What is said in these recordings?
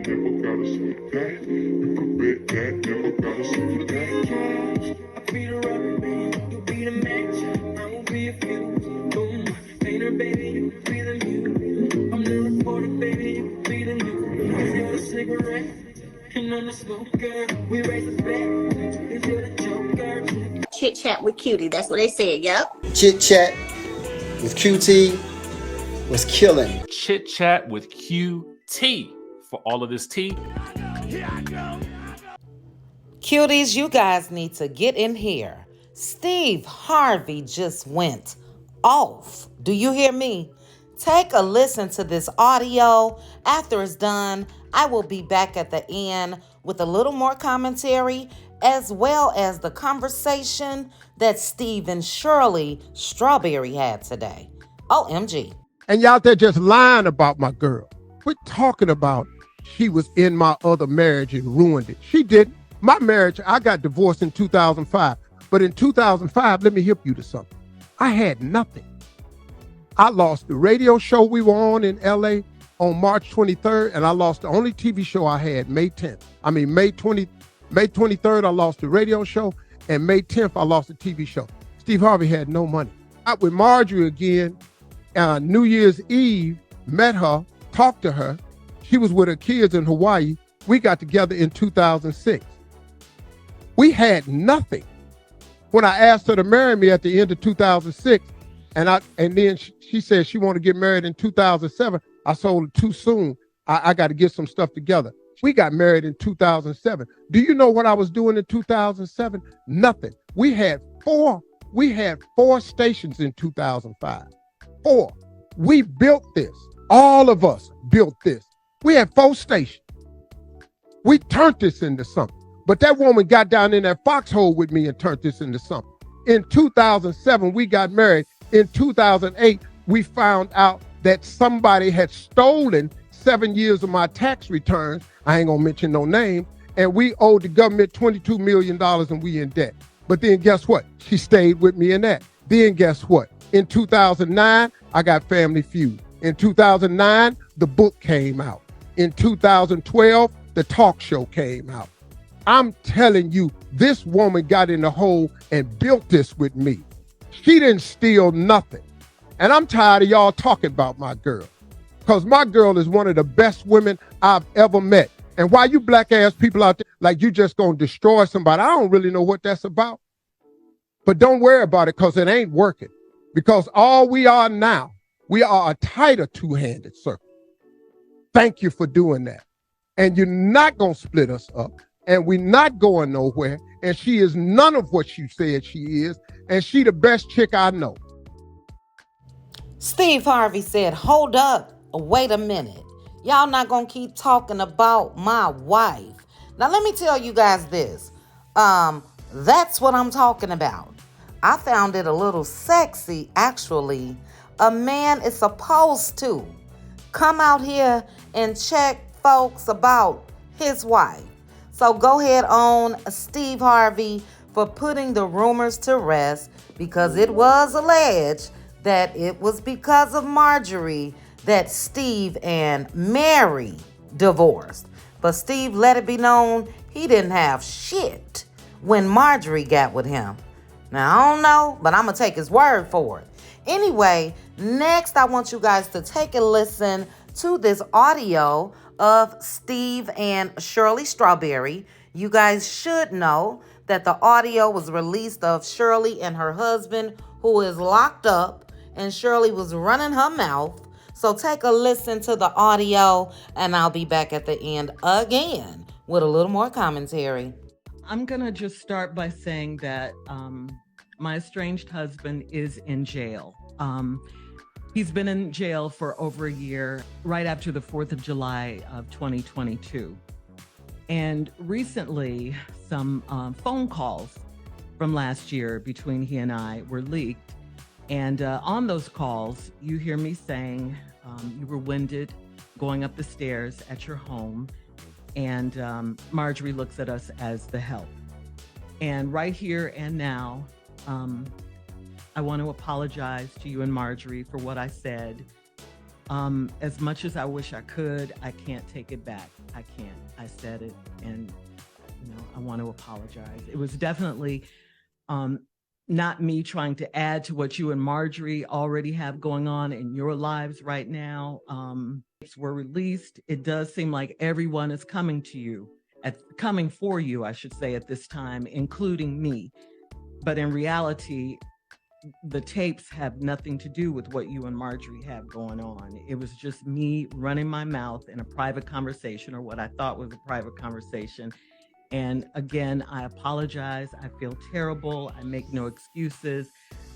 never gotta sweat that. You can bet that, never gotta sweat that. I be the rubber band, you be the match. I won't be a few. Boom, painter baby, you can be the mute. I'm the reporter baby, you can be the news. I got a cigarette, and I'm the smoker. We raise a bet, is you the joker? Chit chat with cutie, that's what they said. Yep. Chit chat with QT was killing. Chit chat with QT for all of this tea. Cuties, you guys need to get in here. Steve Harvey just went off. Do you hear me? Take a listen to this audio. After it's done, I will be back at the end with a little more commentary, as well as the conversation that Steve and Shirley Strawberry had today. OMG. And y'all there just lying about my girl. Quit talking about she was in my other marriage and ruined it. She didn't. My marriage, I got divorced in 2005. But in 2005, let me hip you to something. I had nothing. I lost the radio show we were on in LA on March 23rd, and I lost the only TV show I had May 10th. May 23rd, I lost the radio show, and May 10th, I lost the TV show. Steve Harvey had no money. Out with Marjorie again, New Year's Eve, met her, talked to her. She was with her kids in Hawaii. We got together in 2006. We had nothing. When I asked her to marry me at the end of 2006, and then she said she wanted to get married in 2007, I told her too soon. I got to get some stuff together. We got married in 2007. Do you know what I was doing in 2007? Nothing. We had four stations in 2005. 4. We built this. All of us built this. We had 4 stations. We turned this into something. But that woman got down in that foxhole with me and turned this into something. In 2007, we got married. In 2008, we found out that somebody had stolen 7 years of my tax returns. I ain't gonna mention no name. And we owed the government $22 million and we in debt. But then guess what? She stayed with me in that. Then guess what? In 2009, I got Family Feud. In 2009, the book came out. In 2012, the talk show came out. I'm telling you, this woman got in the hole and built this with me. She didn't steal nothing. And I'm tired of y'all talking about my girl. Because my girl is one of the best women I've ever met. And why you black ass people out there, like you just gonna destroy somebody, I don't really know what that's about. But don't worry about it, because it ain't working. Because all we are now, we are a tighter two-handed circle. Thank you for doing that. And you're not gonna split us up. And we're not going nowhere. And she is none of what you said she is. And she the best chick I know. Steve Harvey said, hold up, wait a minute. Y'all not gonna keep talking about my wife. Now let me tell you guys this. That's what I'm talking about. I found it a little sexy, actually. A man is supposed to come out here and check folks about his wife. So go ahead on Steve Harvey for putting the rumors to rest, because it was alleged that it was because of Marjorie that Steve and Mary divorced. But Steve let it be known he didn't have shit when Marjorie got with him. Now, I don't know, but I'm going to take his word for it. Anyway, next I want you guys to take a listen to this audio of Steve and Shirley Strawberry. You guys should know that the audio was released of Shirley and her husband, who is locked up, and Shirley was running her mouth. So take a listen to the audio, and I'll be back at the end again with a little more commentary. I'm going to just start by saying that my estranged husband is in jail. He's been in jail for over a year, right after the 4th of July of 2022. And recently, some phone calls from last year between he and I were leaked. And on those calls, you hear me saying you were winded going up the stairs at your home. And Marjorie looks at us as the help. And right here and now, I want to apologize to you and Marjorie for what I said. As much as I wish I could, I can't take it back. I can't. I said it, and I want to apologize. It was definitely not me trying to add to what you and Marjorie already have going on in your lives right now. Were released. It does seem like everyone is coming for you, I should say, at this time, including me. But in reality, the tapes have nothing to do with what you and Marjorie have going on. It was just me running my mouth in a private conversation, or what I thought was a private conversation. And again, I apologize. I feel terrible. I make no excuses.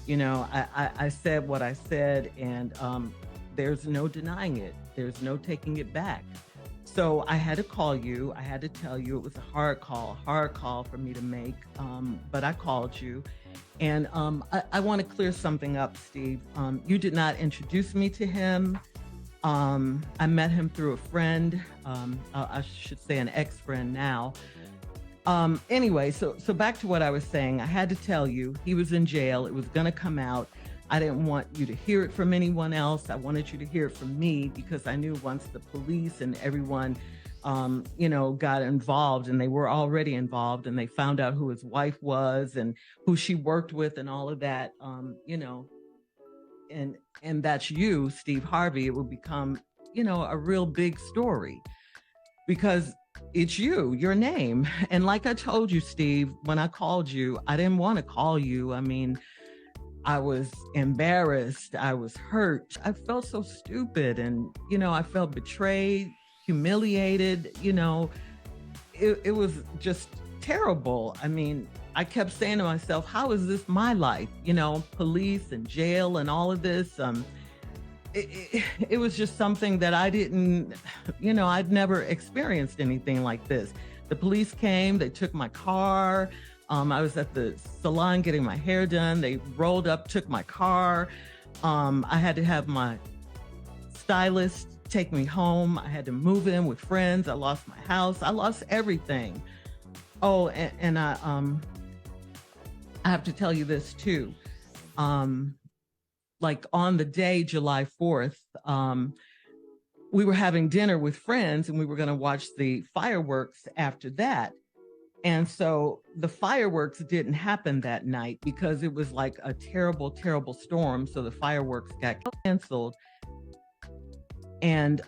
I said what I said, and there's no denying it. There's no taking it back. So I had to call you. I had to tell you it was a hard call for me to make. But I called you. And I want to clear something up, Steve. You did not introduce me to him. I met him through a friend. I should say an ex-friend now. Anyway, so back to what I was saying. I had to tell you, he was in jail. It was going to come out. I didn't want you to hear it from anyone else. I wanted you to hear it from me, because I knew once the police and everyone, got involved, and they were already involved, and they found out who his wife was and who she worked with and all of that, and that's you, Steve Harvey, it would become, a real big story, because it's your name. And like I told you, Steve, when I called you, I didn't want to call you. I mean, I was embarrassed. I was hurt. I felt so stupid. And, I felt betrayed, humiliated. It was just terrible. I mean, I kept saying to myself, how is this my life? Police and jail and all of this. It was just something that I didn't, I'd never experienced anything like this. The police came, they took my car. I was at the salon getting my hair done. They rolled up, took my car. I had to have my stylist take me home. I had to move in with friends. I lost my house. I lost everything. Oh, and I have to tell you this too. Like on the day, July 4th, we were having dinner with friends, and we were going to watch the fireworks after that. And so the fireworks didn't happen that night because it was like a terrible, terrible storm. So the fireworks got canceled. And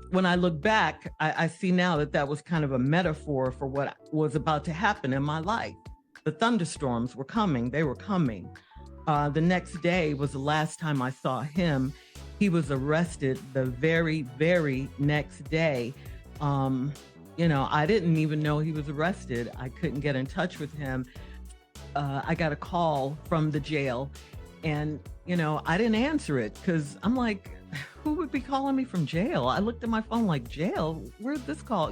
when I look back, I see now that was kind of a metaphor for what was about to happen in my life. The thunderstorms were coming. They were coming. The next day was the last time I saw him. He was arrested the very, very next day. I didn't even know he was arrested. I couldn't get in touch with him. I got a call from the jail, and, I didn't answer it because I'm like, who would be calling me from jail? I looked at my phone like, jail? Where'd this call?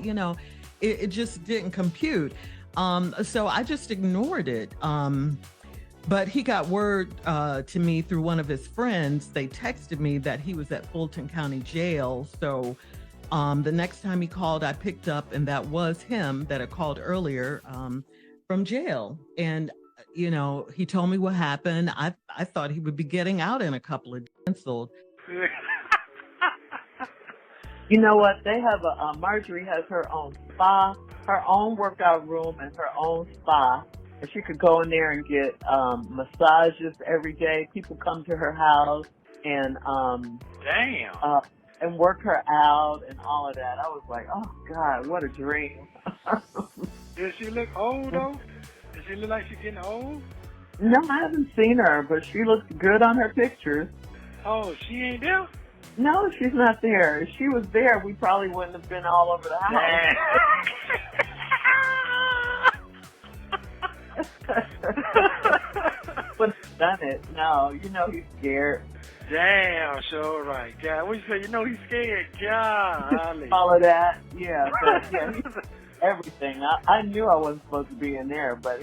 It just didn't compute. So I just ignored it. But he got word to me through one of his friends. They texted me that he was at Fulton County Jail. So the next time he called, I picked up, and that was him that had called earlier from jail. And, he told me what happened. I thought he would be getting out in a couple of days. Canceled. You know what? They have Marjorie has her own spa, her own workout room, and her own spa. And she could go in there and get massages every day. People come to her house and and work her out and all of that. I was like, oh God, what a dream. Does she look old though? Does she look like she's getting old? No, I haven't seen her, but she looks good on her pictures. Oh, she ain't there? No, she's not there. If she was there, we probably wouldn't have been all over the house. But done it. No, he's scared. Damn, sure right. God, what you say? He's scared. God. All of that. Yeah, but yeah, he's everything. I knew I wasn't supposed to be in there, but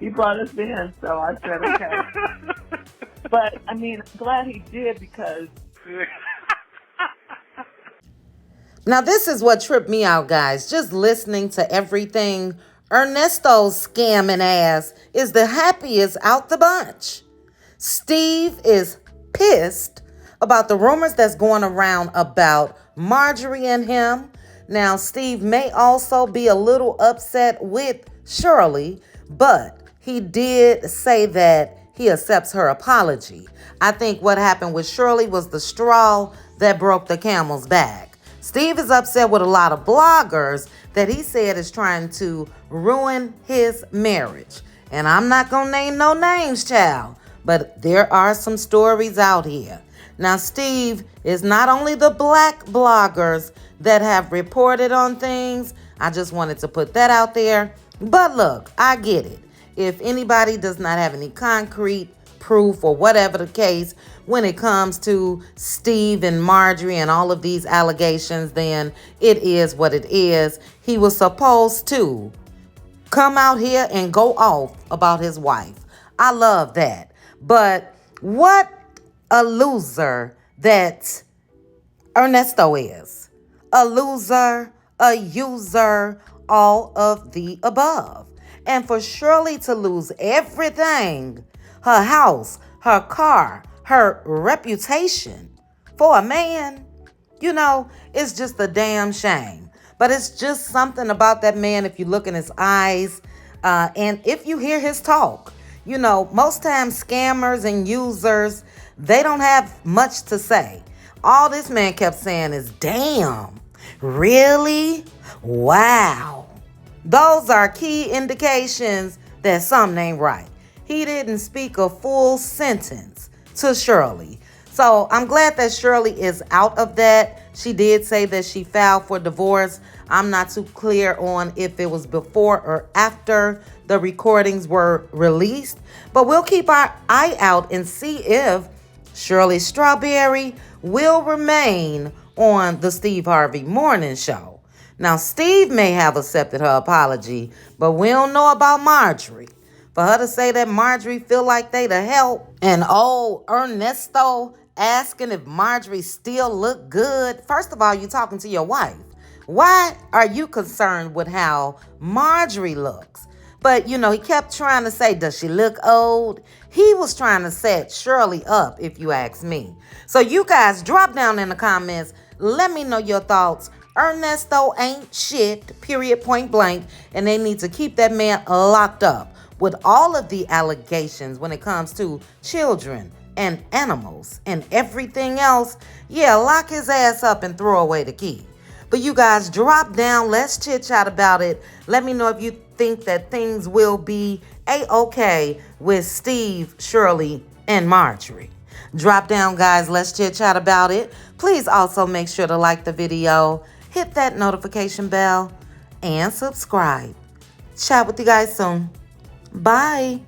he brought us in, so I said okay. But I mean, I'm glad he did because. Now, this is what tripped me out, guys. Just listening to everything. Ernesto's scamming ass is the happiest out the bunch. Steve is pissed about the rumors that's going around about Marjorie and him. Now, Steve may also be a little upset with Shirley, but he did say that he accepts her apology. I think what happened with Shirley was the straw that broke the camel's back. Steve is upset with a lot of bloggers that he said is trying to ruin his marriage. And I'm not going to name no names, child, but there are some stories out here. Now, Steve is not only the black bloggers that have reported on things. I just wanted to put that out there. But look, I get it. If anybody does not have any concrete proof or whatever the case when it comes to Steve and Marjorie and all of these allegations, then it is what it is. He was supposed to come out here and go off about his wife. I love that. But what a loser that Ernesto is. A loser, a user, all of the above. And for Shirley to lose everything, her house, her car, her reputation for a man, it's just a damn shame. But it's just something about that man if you look in his eyes and if you hear his talk. Most times scammers and users, they don't have much to say. All this man kept saying is, damn, really? Wow. Those are key indications that something ain't right. He didn't speak a full sentence to Shirley. So I'm glad that Shirley is out of that. She did say that she filed for divorce. I'm not too clear on if it was before or after the recordings were released. But we'll keep our eye out and see if Shirley Strawberry will remain on the Steve Harvey Morning Show. Now, Steve may have accepted her apology, but we don't know about Marjorie. For her to say that Marjorie feel like they to help, and Ernesto asking if Marjorie still look good. First of all, you talking to your wife. Why are you concerned with how Marjorie looks? But, he kept trying to say, does she look old? He was trying to set Shirley up, if you ask me. So you guys drop down in the comments. Let me know your thoughts. Ernesto ain't shit, period, point blank. And they need to keep that man locked up with all of the allegations when it comes to children and animals and everything else. Yeah, lock his ass up and throw away the key. But you guys drop down. Let's chit chat about it. Let me know if you think that things will be a-okay with Steve, Shirley, and Marjorie. Drop down, guys. Let's chit chat about it. Please also make sure to like the video, hit that notification bell, and subscribe. Chat with you guys soon. Bye.